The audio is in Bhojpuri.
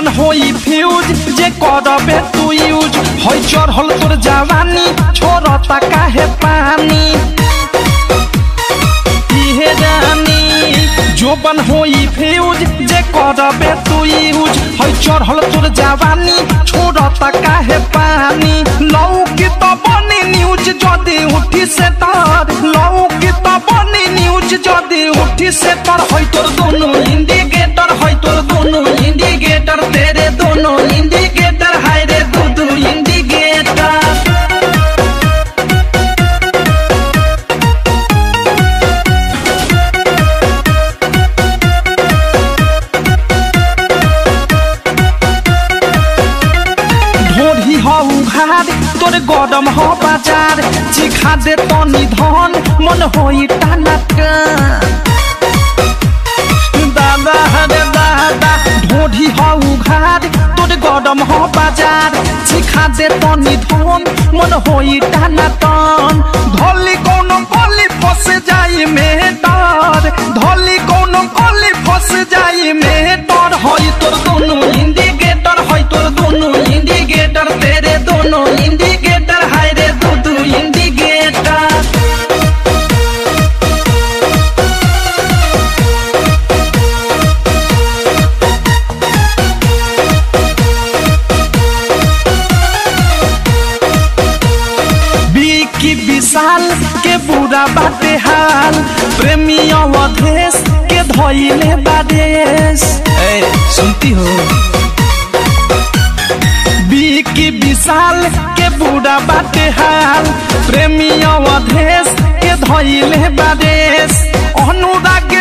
जोबन होई फ्यूज जे करबे तू यूज होई चढ़ल तोर जवानी छोड़ता काहे पानी इहे रानी जोबन होई फ्यूज जे करबे तू यूज होई चढ़ल तोर जवानी छोड़ता काहे पानी लौकी तो बनी न्यूज जदी उठी से तार लौकी तो बनी न्यूज जदी उठी से तार होई तोर दोनों इंडिकेटर होई तोर दोनों इंडिकेटर तेरे दोनों इंडिकेटर हाय रे दू इंडिकेटर ढोरी हो उघार तोर गरम हो बाजार चिखा दे तनी धन मन होई टानाका दादा रे दादा ढोरी हो उघार तोर गरम हो बाजार चिखा दे तनी धन मन होई टानाटन धोली कोनो कोली फस जाई में डर धोली कोनो कोली फस जाई में डर होई तोर दोनों इंडिकेटर होई तोर दोनों इंडिकेटर तेरे दोनों इंडिकेटर हाय रे दू इंडिकेटर की विशाल के बुरा बाटे हाल प्रेमी अवधेश के धोइले बादेश सुनती हो की विशाल के बुरा बाटे हाल प्रेमी अवधेश के धोइले बादेश अनुराग